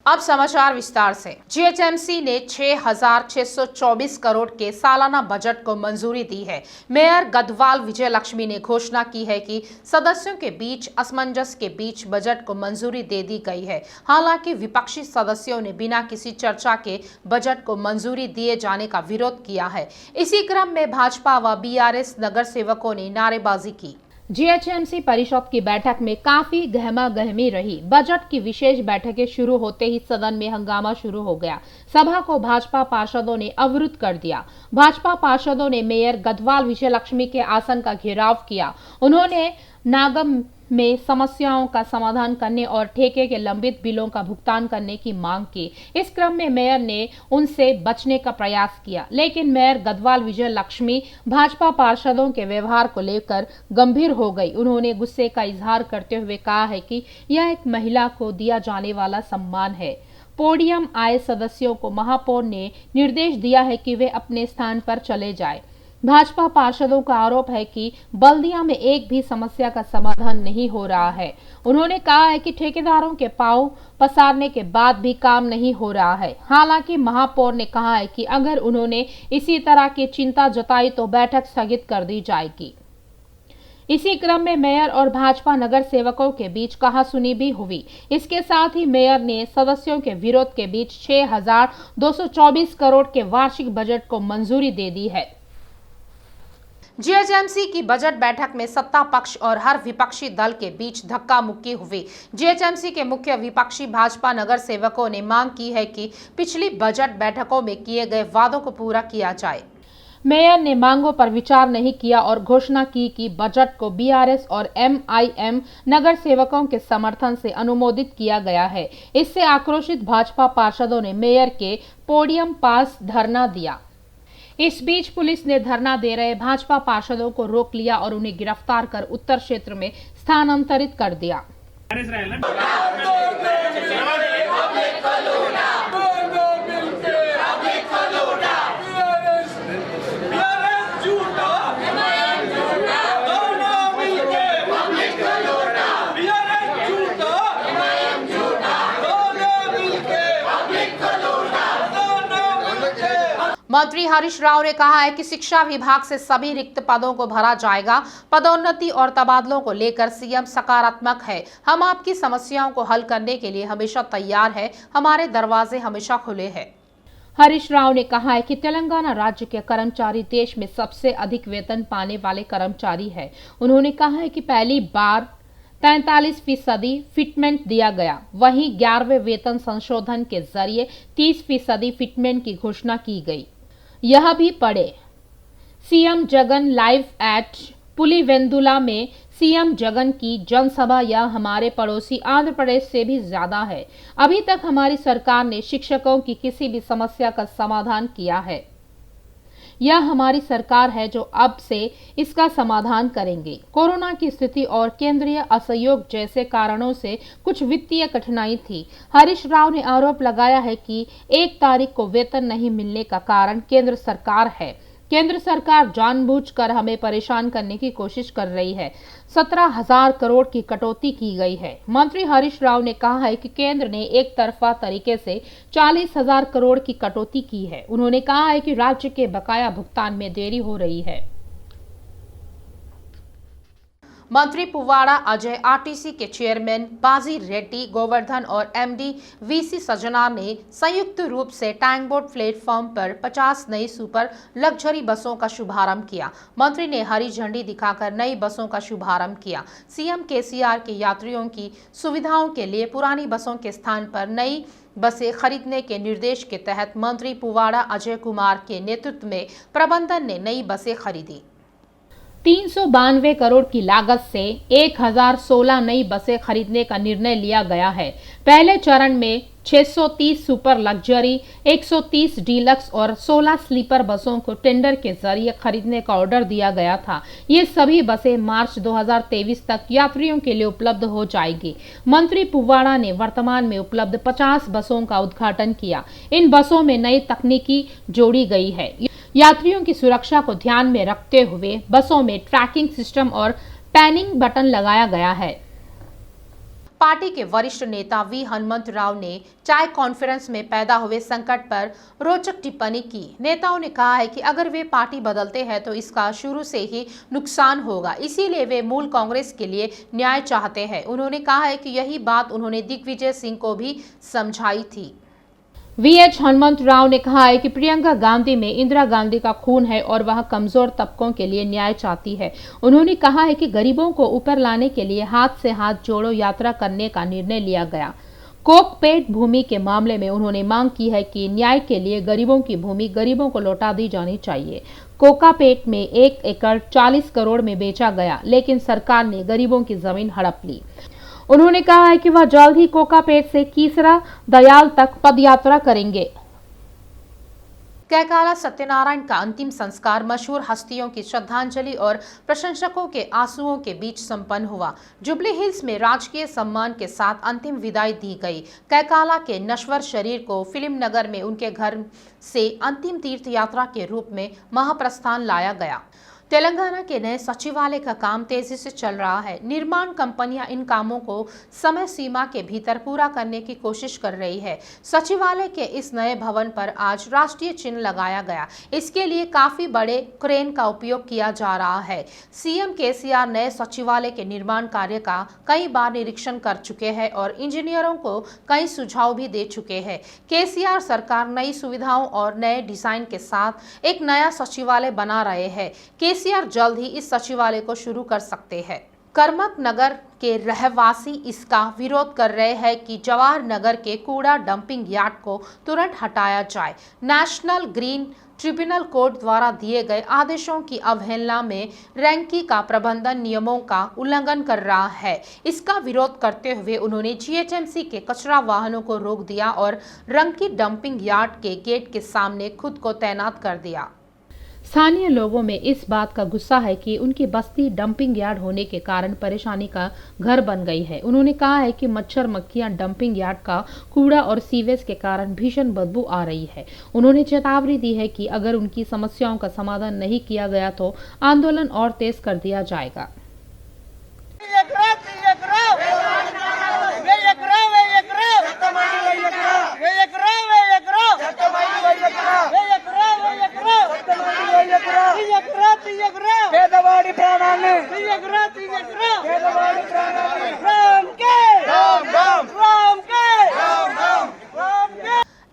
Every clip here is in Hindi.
अब समाचार विस्तार से। जीएचएमसी ने 6,624 करोड़ के सालाना बजट को मंजूरी दी है। मेयर गढ़वाल विजय लक्ष्मी ने घोषणा की है कि सदस्यों के बीच असमंजस के बीच बजट को मंजूरी दे दी गई है। हालांकि विपक्षी सदस्यों ने बिना किसी चर्चा के बजट को मंजूरी दिए जाने का विरोध किया है। इसी क्रम में भाजपा व बीआरएस नगर सेवकों ने नारेबाजी की। जीएचएमसी परिषद की बैठक में काफी गहमागहमी रही। बजट की विशेष बैठकें शुरू होते ही सदन में हंगामा शुरू हो गया। सभा को भाजपा पार्षदों ने अवरुद्ध कर दिया। भाजपा पार्षदों ने मेयर गढ़वाल विजय लक्ष्मी के आसन का घेराव किया। उन्होंने नागम में समस्याओं का समाधान करने और ठेके के लंबित बिलों का भुगतान करने की मांग की। इस क्रम में मेयर ने उनसे बचने का प्रयास किया, लेकिन मेयर गढ़वाल विजय लक्ष्मी भाजपा पार्षदों के व्यवहार को लेकर गंभीर हो गई। उन्होंने गुस्से का इजहार करते हुए कहा है कि यह एक महिला को दिया जाने वाला सम्मान है। पोडियम आए सदस्यों को महापौर ने निर्देश दिया है कि वे अपने स्थान पर चले जाएं। भाजपा पार्षदों का आरोप है कि बल्दिया में एक भी समस्या का समाधान नहीं हो रहा है। उन्होंने कहा है कि ठेकेदारों के पांव पसारने के बाद भी काम नहीं हो रहा है। हालांकि महापौर ने कहा है कि अगर उन्होंने इसी तरह की चिंता जताई तो बैठक स्थगित कर दी जाएगी। इसी क्रम में मेयर और भाजपा नगर सेवकों के बीच कहासुनी भी हुई। इसके साथ ही मेयर ने सदस्यों के विरोध के बीच 6,224 करोड़ के वार्षिक बजट को मंजूरी दे दी है। जीएचएमसी की बजट बैठक में सत्ता पक्ष और हर विपक्षी दल के बीच धक्का मुक्की हुई। जीएचएमसी के मुख्य विपक्षी भाजपा नगर सेवकों ने मांग की है कि पिछली बजट बैठकों में किए गए वादों को पूरा किया जाए। मेयर ने मांगों पर विचार नहीं किया और घोषणा की कि बजट को बीआरएस और एमआईएम नगर सेवकों के समर्थन से अनुमोदित किया गया है। इससे आक्रोशित भाजपा पार्षदों ने मेयर के पोडियम पास धरना दिया। इस बीच पुलिस ने धरना दे रहे भाजपा पार्षदों को रोक लिया और उन्हें गिरफ्तार कर उत्तर क्षेत्र में स्थानांतरित कर दिया। मंत्री हरीश राव ने कहा है कि शिक्षा विभाग से सभी रिक्त पदों को भरा जाएगा। पदोन्नति और तबादलों को लेकर सीएम सकारात्मक है। हम आपकी समस्याओं को हल करने के लिए हमेशा तैयार है। हमारे दरवाजे हमेशा खुले हैं। हरीश राव ने कहा है कि तेलंगाना राज्य के कर्मचारी देश में सबसे अधिक वेतन पाने वाले कर्मचारी है। उन्होंने कहा है कि पहली बार 43% फिटमेंट दिया गया। वहीं 11वें वेतन संशोधन के जरिए 30% फिटमेंट की घोषणा की गई। यह भी पढ़े। CM Jagan live at Pulivendula में सीएम जगन की जनसभा यह हमारे पड़ोसी आंध्र प्रदेश से भी ज्यादा है। अभी तक हमारी सरकार ने शिक्षकों की किसी भी समस्या का समाधान किया है। यह हमारी सरकार है जो अब से इसका समाधान करेंगे। कोरोना की स्थिति और केंद्रीय असहयोग जैसे कारणों से कुछ वित्तीय कठिनाई थी। हरीश राव ने आरोप लगाया है कि 1 तारीख को वेतन नहीं मिलने का कारण केंद्र सरकार है। केंद्र सरकार जानबूझकर हमें परेशान करने की कोशिश कर रही है। 17,000 करोड़ की कटौती की गई है। मंत्री हरीश राव ने कहा है कि केंद्र ने एक तरफा तरीके से 40,000 करोड़ की कटौती की है। उन्होंने कहा है कि राज्य के बकाया भुगतान में देरी हो रही है। मंत्री पुवाड़ा अजय, आरटीसी के चेयरमैन बाजी रेड्डी गोवर्धन और एमडी वीसी सजना ने संयुक्त रूप से टैंक बोर्ड प्लेटफॉर्म पर 50 नई सुपर लग्जरी बसों का शुभारंभ किया। मंत्री ने हरी झंडी दिखाकर नई बसों का शुभारंभ किया। सीएम केसीआर के यात्रियों की सुविधाओं के लिए पुरानी बसों के स्थान पर नई बसें खरीदने के निर्देश के तहत मंत्री पुवाड़ा अजय कुमार के नेतृत्व में प्रबंधन ने नई बसें खरीदी। 392 करोड़ की लागत से 1016 नई बसें खरीदने का निर्णय लिया गया है। पहले चरण में 630 सुपर लग्जरी, 130 डीलक्स और 16 स्लीपर बसों को टेंडर के जरिए खरीदने का ऑर्डर दिया गया था। ये सभी बसें मार्च 2023 तक यात्रियों के लिए उपलब्ध हो जाएगी। मंत्री पुवाड़ा ने वर्तमान में उपलब्ध 50 बसों का उद्घाटन किया। इन बसों में नई तकनीकी जोड़ी गई है। यात्रियों की सुरक्षा को ध्यान में रखते हुए बसों में ट्रैकिंग सिस्टम और पैनिंग बटन लगाया गया है। पार्टी के वरिष्ठ नेता वी हनुमंत राव ने चाय कॉन्फ्रेंस में पैदा हुए संकट पर रोचक टिप्पणी की। नेताओं ने कहा है कि अगर वे पार्टी बदलते हैं तो इसका शुरू से ही नुकसान होगा, इसीलिए वे मूल कांग्रेस के लिए न्याय चाहते हैं। उन्होंने कहा है कि यही बात उन्होंने दिग्विजय सिंह को भी समझाई थी। वीएच हनुमंत राव ने कहा है कि प्रियंका गांधी में इंदिरा गांधी का खून है और वह कमजोर तबकों के लिए न्याय चाहती है। उन्होंने कहा है कि गरीबों को ऊपर लाने के लिए हाथ से हाथ जोड़ो यात्रा करने का निर्णय लिया गया। कोकपेट भूमि के मामले में उन्होंने मांग की है कि न्याय के लिए गरीबों की भूमि गरीबों को लौटा दी जानी चाहिए। कोकापेट में 1 एकड़ 40 करोड़ में बेचा गया, लेकिन सरकार ने गरीबों की जमीन हड़प ली। उन्होंने कहा है कि वह जल्द ही कोकापेट से कीसरा दयाल तक पदयात्रा करेंगे। कैकाला सत्यनारायण का अंतिम संस्कार मशहूर हस्तियों की श्रद्धांजलि और प्रशंसकों के आंसुओं के बीच संपन्न हुआ। जुबली हिल्स में राजकीय सम्मान के साथ अंतिम विदाई दी गई। कैकाला के नश्वर शरीर को फिल्म नगर में उनके घर से अंतिम तीर्थ यात्रा के रूप में महाप्रस्थान लाया गया। तेलंगाना के नए सचिवालय का काम तेजी से चल रहा है। निर्माण कंपनियां इन कामों को समय सीमा के भीतर पूरा करने की कोशिश कर रही है। सचिवालय के इस नए भवन पर आज राष्ट्रीय चिन्ह लगाया गया। इसके लिए काफी बड़े क्रेन का उपयोग किया जा रहा है। सीएम केसीआर नए सचिवालय के निर्माण कार्य का कई बार निरीक्षण कर चुके हैं और इंजीनियरों को कई सुझाव भी दे चुके हैं। केसीआर सरकार नई सुविधाओं और नए डिजाइन के साथ एक नया सचिवालय बना रहे हैं। केसीआर जल्द ही इस सचिवालय को शुरू कर सकते हैं। करमक नगर के रहवासी इसका विरोध कर रहे हैं कि जवाहर नगर के कूड़ा डंपिंग यार्ड को तुरंत हटाया जाए। नेशनल ग्रीन ट्रिब्यूनल कोर्ट द्वारा दिए गए आदेशों की अवहेलना में रैंकी का प्रबंधन नियमों का उल्लंघन कर रहा है। इसका विरोध करते हुए उन्होंने जीएचएमसी के कचरा वाहनों को रोक दिया और रंकी डंपिंग यार्ड के गेट के सामने खुद को तैनात कर दिया। स्थानीय लोगों में इस बात का गुस्सा है कि उनकी बस्ती डंपिंग यार्ड होने के कारण परेशानी का घर बन गई है। उन्होंने कहा है कि मच्छर मक्खियां डंपिंग यार्ड का कूड़ा और सीवेज के कारण भीषण बदबू आ रही है। उन्होंने चेतावनी दी है कि अगर उनकी समस्याओं का समाधान नहीं किया गया तो आंदोलन और तेज कर दिया जाएगा।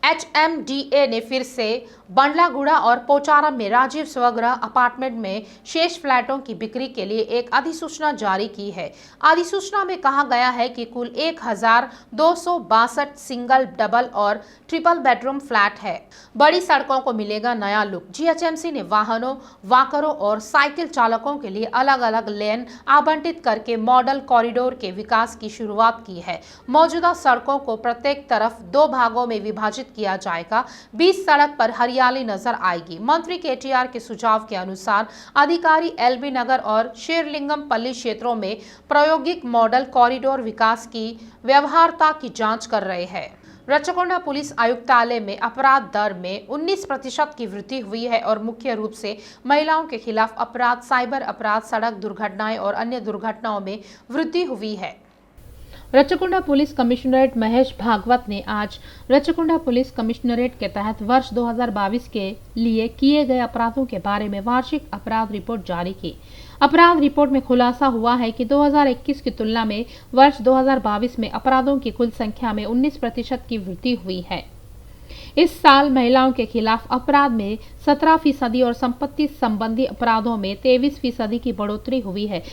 HMDA ने फिर से बंडलागुड़ा और पोचारम में राजीव स्वगृह अपार्टमेंट में शेष फ्लैटों की बिक्री के लिए एक अधिसूचना जारी की है। अधिसूचना में कहा गया है कि कुल 1262 सिंगल, डबल और ट्रिपल बेडरूम फ्लैट है। बड़ी सड़कों को मिलेगा नया लुक। जीएचएमसी ने वाहनों, वाकरों और साइकिल चालकों के लिए अलग अलग लेन आवंटित करके मॉडल कॉरिडोर के विकास की शुरुआत की है। मौजूदा सड़कों को प्रत्येक तरफ 2 भागों में विभाजित किया जाएगा। 20 सड़क पर हरियाली नजर आएगी। मंत्री केटीआर के सुझाव के अनुसार अधिकारी एलबी नगर और शेरलिंगम पल्ली क्षेत्रों में प्रायोगिक मॉडल कॉरिडोर विकास की व्यवहार्यता की जांच कर रहे हैं। रचकोंडा पुलिस आयुक्तालय में अपराध दर में 19% की वृद्धि हुई है और मुख्य रूप से महिलाओं के खिलाफ अपराध, साइबर अपराध, सड़क दुर्घटनाएं और अन्य दुर्घटनाओं में वृद्धि हुई है। रचकुंडा पुलिस कमिश्नरेट महेश भागवत ने आज रचकुंडा पुलिस कमिश्नरेट के तहत वर्ष 2022 के लिए किए गए अपराधों के बारे में वार्षिक अपराध रिपोर्ट जारी की। अपराध रिपोर्ट में खुलासा हुआ है कि 2021 की तुलना में वर्ष 2022 में अपराधों की कुल संख्या में 19% की वृद्धि हुई है। इस साल महिलाओं के खिलाफ अपराध में 17% और संपत्ति संबंधी अपराधों में 23% की बढ़ोतरी हुई है।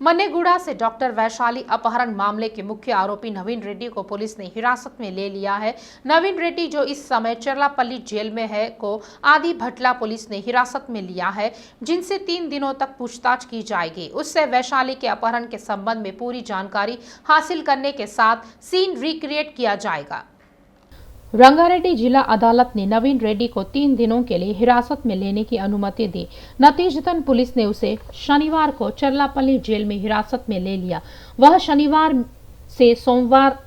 मन्नेगुड़ा से डॉक्टर वैशाली अपहरण मामले के मुख्य आरोपी नवीन रेड्डी को पुलिस ने हिरासत में ले लिया है। नवीन रेड्डी, जो इस समय चरलापल्ली जेल में है, को आदि भटला पुलिस ने हिरासत में लिया है, जिनसे 3 दिनों तक पूछताछ की जाएगी। उससे वैशाली के अपहरण के संबंध में पूरी जानकारी हासिल करने के साथ सीन रिक्रिएट किया जाएगा। रंगारेड्डी जिला अदालत ने नवीन रेड्डी को 3 दिनों के लिए हिरासत में लेने की अनुमति दी। नतीजतन पुलिस ने उसे शनिवार को चरलापल्ली जेल में हिरासत में ले लिया। वह शनिवार से सोमवार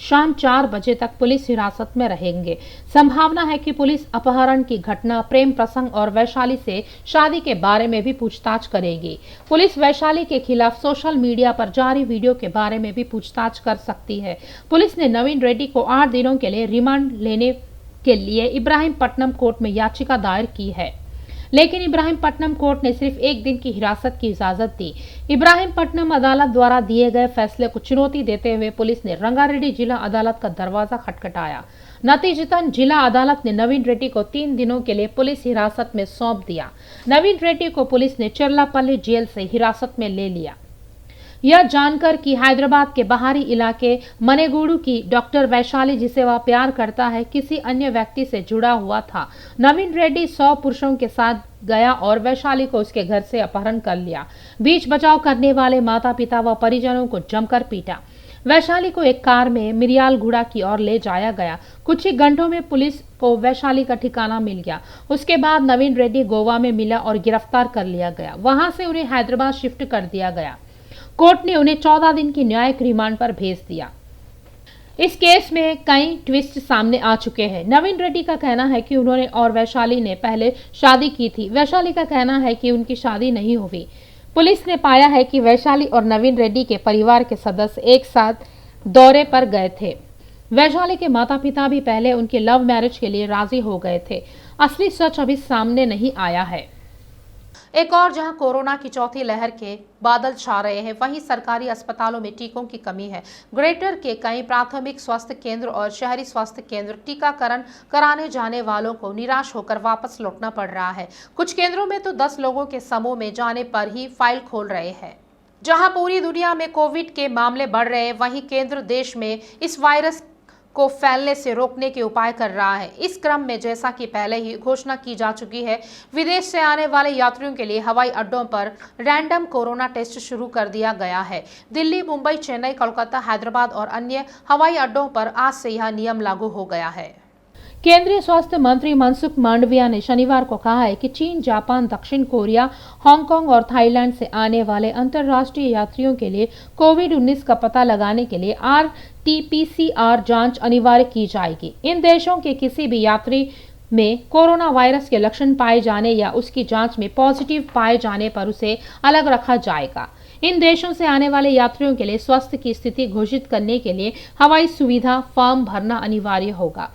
शाम 4 बजे तक पुलिस हिरासत में रहेंगे। संभावना है कि पुलिस अपहरण की घटना, प्रेम प्रसंग और वैशाली से शादी के बारे में भी पूछताछ करेगी। पुलिस वैशाली के खिलाफ सोशल मीडिया पर जारी वीडियो के बारे में भी पूछताछ कर सकती है। पुलिस ने नवीन रेड्डी को 8 दिनों के लिए रिमांड लेने के लिए इब्राहीमपट्टनम कोर्ट में याचिका दायर की है, लेकिन इब्राहीमपट्टनम कोर्ट ने सिर्फ 1 दिन की हिरासत की इजाजत दी। इब्राहीमपट्टनम अदालत द्वारा दिए गए फैसले को चुनौती देते हुए पुलिस ने रंगारेड्डी जिला अदालत का दरवाजा खटखटाया। नतीजतन जिला अदालत ने नवीन रेड्डी को 3 दिनों के लिए पुलिस हिरासत में सौंप दिया। नवीन रेड्डी को पुलिस ने चिरलापल्ली जेल से हिरासत में ले लिया। यह जानकर कि हैदराबाद के बाहरी इलाके मनेगुडू की डॉक्टर वैशाली, जिसे वह प्यार करता है, किसी अन्य व्यक्ति से जुड़ा हुआ था। नवीन रेड्डी 100 पुरुषों के साथ गया और वैशाली को उसके घर से अपहरण कर लिया। बीच बचाव करने वाले माता पिता व परिजनों को जमकर पीटा। वैशाली को एक कार में मिरियालगुड़ा की ओर ले जाया गया। कुछ ही घंटों में पुलिस को वैशाली का ठिकाना मिल गया। उसके बाद नवीन रेड्डी गोवा में मिला और गिरफ्तार कर लिया गया। वहां से उन्हें हैदराबाद शिफ्ट कर दिया गया। कोर्ट ने उन्हें 14 दिन की न्यायिक रिमांड पर भेज दिया। इस केस में कई ट्विस्ट सामने आ चुके हैं। नवीन रेड्डी का कहना है कि उन्होंने और वैशाली ने पहले शादी की थी। वैशाली का कहना है कि उनकी शादी नहीं हुई। पुलिस ने पाया है कि वैशाली और नवीन रेड्डी के परिवार के सदस्य एक साथ दौरे पर गए थे। वैशाली के माता पिता भी पहले उनके लव मैरिज के लिए राजी हो गए थे। असली सच अभी सामने नहीं आया है। एक और जहां कोरोना की चौथी लहर के बादल छा रहे हैं, वहीं सरकारी अस्पतालों में टीकों की कमी है। ग्रेटर के कई प्राथमिक स्वास्थ्य केंद्र और शहरी स्वास्थ्य केंद्र टीकाकरण कराने जाने वालों को निराश होकर वापस लौटना पड़ रहा है। कुछ केंद्रों में तो 10 लोगों के समूह में जाने पर ही फाइल खोल रहे हैं। जहां पूरी दुनिया में कोविड के मामले बढ़ रहे हैं, वहीं केंद्र देश में इस वायरस को फैलने से रोकने के उपाय कर रहा है। इस क्रम में जैसा कि पहले ही घोषणा की जा चुकी है, विदेश से आने वाले यात्रियों के लिए हवाई अड्डों पर रैंडम कोरोना टेस्ट शुरू कर दिया गया है। दिल्ली, मुंबई, चेन्नई, कोलकाता, हैदराबाद और अन्य हवाई अड्डों पर आज से यह नियम लागू हो गया है। केंद्रीय स्वास्थ्य मंत्री मनसुख मांडविया ने शनिवार को कहा है कि चीन, जापान, दक्षिण कोरिया, हांगकांग और थाईलैंड से आने वाले अंतर्राष्ट्रीय यात्रियों के लिए कोविड-19 का पता लगाने के लिए RT-PCR जांच अनिवार्य की जाएगी। इन देशों के किसी भी यात्री में कोरोना वायरस के लक्षण पाए जाने या उसकी जांच में पॉजिटिव पाए जाने पर उसे अलग रखा जाएगा। इन देशों से आने वाले यात्रियों के लिए स्वास्थ्य की स्थिति घोषित करने के लिए हवाई सुविधा फॉर्म भरना अनिवार्य होगा।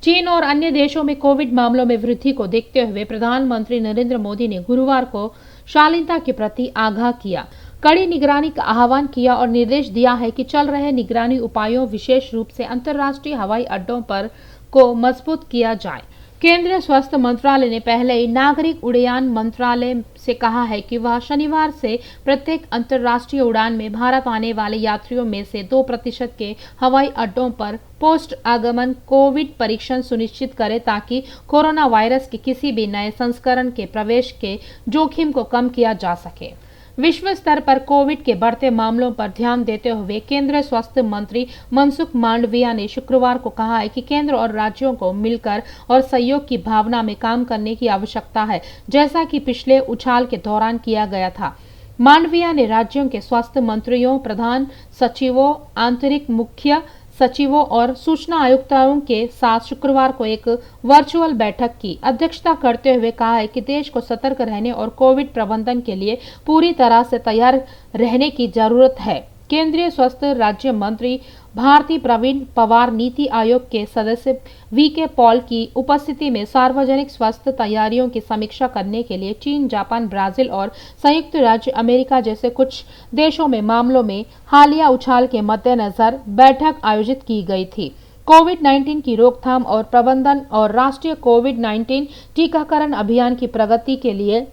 चीन और अन्य देशों में कोविड मामलों में वृद्धि को देखते हुए प्रधानमंत्री नरेंद्र मोदी ने गुरुवार को शालीनता के प्रति आगाह किया, कड़ी निगरानी का आह्वान किया और निर्देश दिया है कि चल रहे निगरानी उपायों, विशेष रूप से अंतर्राष्ट्रीय हवाई अड्डों पर को मजबूत किया जाए। केंद्रीय स्वास्थ्य मंत्रालय ने पहले ही नागरिक उड्डयन मंत्रालय से कहा है कि वह शनिवार से प्रत्येक अंतर्राष्ट्रीय उड़ान में भारत आने वाले यात्रियों में से 2% के हवाई अड्डों पर पोस्ट आगमन कोविड परीक्षण सुनिश्चित करे, ताकि कोरोना वायरस के किसी भी नए संस्करण के प्रवेश के जोखिम को कम किया जा सके। विश्व स्तर पर कोविड के बढ़ते मामलों पर ध्यान देते हुए केंद्रीय स्वास्थ्य मंत्री मनसुख मांडविया ने शुक्रवार को कहा है कि केंद्र और राज्यों को मिलकर और सहयोग की भावना में काम करने की आवश्यकता है, जैसा कि पिछले उछाल के दौरान किया गया था। मांडविया ने राज्यों के स्वास्थ्य मंत्रियों, प्रधान सचिवों, आंतरिक मुख्य सचिवों और सूचना आयुक्तों के साथ शुक्रवार को एक वर्चुअल बैठक की अध्यक्षता करते हुए कहा है कि देश को सतर्क रहने और कोविड प्रबंधन के लिए पूरी तरह से तैयार रहने की जरूरत है। केंद्रीय स्वास्थ्य राज्य मंत्री भारती प्रवीण पवार, नीति आयोग के सदस्य VK पॉल की उपस्थिति में सार्वजनिक स्वास्थ्य तैयारियों की समीक्षा करने के लिए चीन, जापान, ब्राजील और संयुक्त राज्य अमेरिका जैसे कुछ देशों में मामलों में हालिया उछाल के मद्देनजर बैठक आयोजित की गई थी। कोविड-19 की रोकथाम और प्रबंधन और राष्ट्रीय कोविड-19 टीकाकरण अभियान की प्रगति के लिए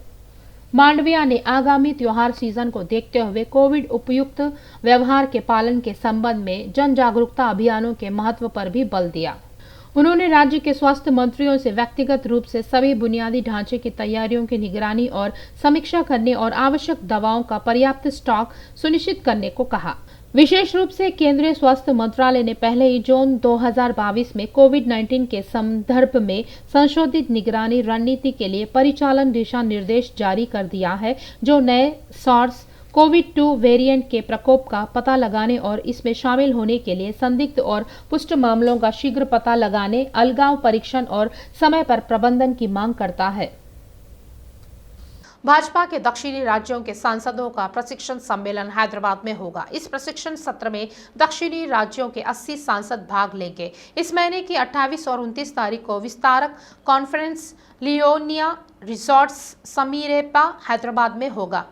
मांडविया ने आगामी त्योहार सीजन को देखते हुए कोविड उपयुक्त व्यवहार के पालन के संबंध में जन जागरूकता अभियानों के महत्व पर भी बल दिया। उन्होंने राज्य के स्वास्थ्य मंत्रियों से व्यक्तिगत रूप से सभी बुनियादी ढांचे की तैयारियों की निगरानी और समीक्षा करने और आवश्यक दवाओं का पर्याप्त स्टॉक सुनिश्चित करने को कहा। विशेष रूप से केंद्रीय स्वास्थ्य मंत्रालय ने पहले ही जून 2022 में कोविड-19 के संदर्भ में संशोधित निगरानी रणनीति के लिए परिचालन दिशा निर्देश जारी कर दिया है, जो नए SARS कोविड-2 वेरिएंट के प्रकोप का पता लगाने और इसमें शामिल होने के लिए संदिग्ध और पुष्ट मामलों का शीघ्र पता लगाने, अलगाव परीक्षण और समय पर प्रबंधन की मांग करता है। भाजपा के दक्षिणी राज्यों के सांसदों का प्रशिक्षण सम्मेलन हैदराबाद में होगा। इस प्रशिक्षण सत्र में दक्षिणी राज्यों के 80 सांसद भाग लेंगे। इस महीने की 28 और 29 तारीख को विस्तारक कॉन्फ्रेंस लियोनिया रिसोर्ट्स समीरेपा हैदराबाद में होगा।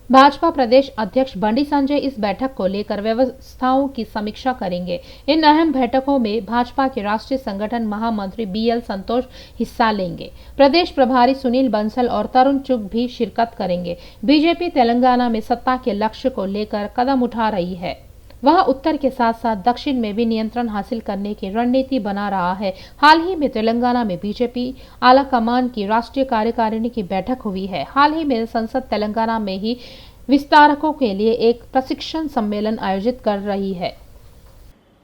भाजपा प्रदेश अध्यक्ष बंडी संजय इस बैठक को लेकर व्यवस्थाओं की समीक्षा करेंगे। इन अहम बैठकों में भाजपा के राष्ट्रीय संगठन महामंत्री BL संतोष हिस्सा लेंगे। प्रदेश प्रभारी सुनील बंसल और तरुण चुग भी शिरकत करेंगे। बीजेपी तेलंगाना में सत्ता के लक्ष्य को लेकर कदम उठा रही है। वह उत्तर के साथ साथ दक्षिण में भी नियंत्रण हासिल करने की रणनीति बना रहा है। हाल ही में तेलंगाना में बीजेपी आलाकमान की राष्ट्रीय कार्यकारिणी की बैठक हुई है। हाल ही में संसद तेलंगाना में ही विस्तारकों के लिए एक प्रशिक्षण सम्मेलन आयोजित कर रही है।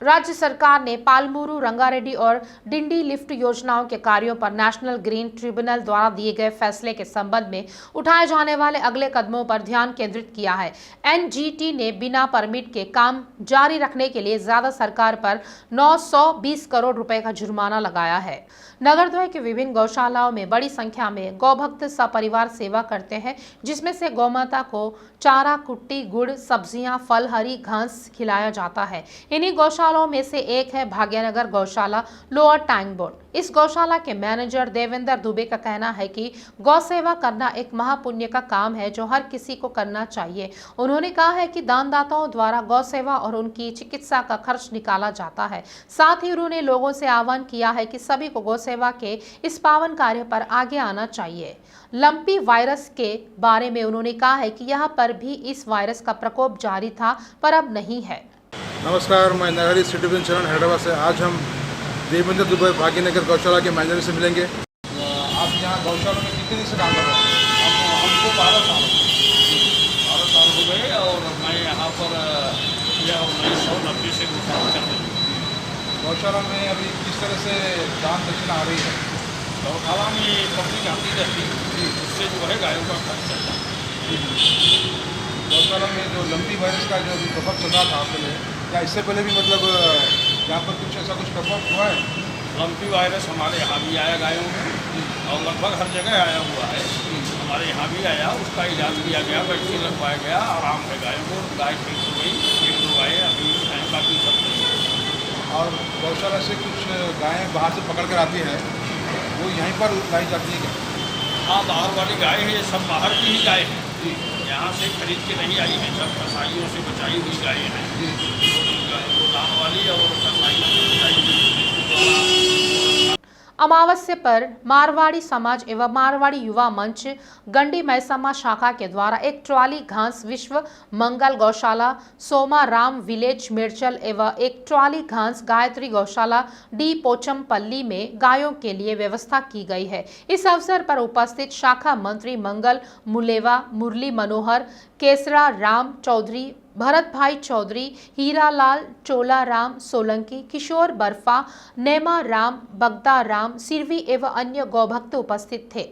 राज्य सरकार ने पालमूरू, रंगारेड्डी और डिंडी लिफ्ट योजनाओं के कार्यों पर नेशनल ग्रीन ट्रिब्यूनल द्वारा दिए गए फैसले के संबंध में उठाए जाने वाले अगले कदमों पर ध्यान केंद्रित किया है। NGT ने बिना परमिट के काम जारी रखने के लिए ज्यादा सरकार पर 920 करोड़ रुपए का जुर्माना लगाया है। नगरद्वय के विभिन्न गौशालाओं में बड़ी संख्या में गौभक्त सपरिवार सेवा करते हैं, जिसमें से गौमाता को चारा, कुट्टी, गुड़, सब्जियां, फल, हरी घास खिलाया जाता है। इन्हीं गौशालाओं में से एक है भाग्यनगर गौशाला, लोअर टैंगबोर्ड। इस गौशाला के मैनेजर देवेंद्र दुबे का कहना है कि गौ सेवा करना एक महापुण्य का काम है जो हर किसी को करना चाहिए। उन्होंने कहा है कि दानदाताओं द्वारा गौ सेवा और उनकी चिकित्सा का खर्च निकाला जाता है। साथ ही उन्होंने लोगों से आह्वान किया है कि सभी को गौ सेवा के इस पावन कार्य पर आगे आना चाहिए। लंपी वायरस के बारे में उन्होंने कहा है कि यहाँ पर भी इस वायरस का प्रकोप जारी था, पर अब नहीं है। नमस्कार, मैं नगरी सिटीजन चरण हैदराबाद से। आज हम देवेंद्र दुबे भाग्यनगर गौशाला के मैनेजर से मिलेंगे। आप यहाँ गौशाला में कितने दिन से काम कर रहे हैं? हमको 12 साल हो गए और मैं यहाँ पर यह 1990 से गौशाला चल रही हूँ। गौशाला में अभी किस तरह से दान दक्षिणा आ रही है? गौशाला में पब्लिक आती रहती है, उससे जो है गायों का खर्च चलता है। गौशाला में जो लंपी वायरस का जो प्रभाव चल रहा था पहले, क्या इससे पहले भी मतलब यहाँ पर कुछ ऐसा कुछ प्रभाव हुआ है? लंपी वायरस हमारे यहाँ भी आया गायों में और लगभग हर जगह आया हुआ है। हमारे यहाँ भी आया, उसका इलाज किया गया, वैक्सीन लगवाया गया, आराम है गायों को। गाय ठीक हो गई, 1-2 गायें अभी बाकी सब नहीं है। और गौशाला से कुछ गायें बाहर से पकड़ कर आती हैं, वो यहीं पर लाई जाती है क्या? हाँ, बाहर वाली गाय है, ये सब बाहर की ही गाय है। यहाँ से खरीद के नहीं आई है, सब कसाईयों से बचाई हुई गायें हैं। गोदाम वाली और कसाईयों से बचाई हुई। अमावस्या पर मारवाड़ी समाज एवं मारवाड़ी युवा मंच गंडी मैसमा शाखा के द्वारा एक ट्रॉली घास विश्व मंगल गौशाला सोमाराम विलेज मिर्चल एवं एक ट्रॉली घास गायत्री गौशाला डी पोचमपल्ली में गायों के लिए व्यवस्था की गई है। इस अवसर पर उपस्थित शाखा मंत्री मंगल मुलेवा, मुरली मनोहर, केसरा राम चौधरी, भरत भाई चौधरी, हीरालाल चोलाराम सोलंकी, किशोर बर्फा, नेमा राम, बगदा राम, सिरवी एवं अन्य गौभक्त उपस्थित थे।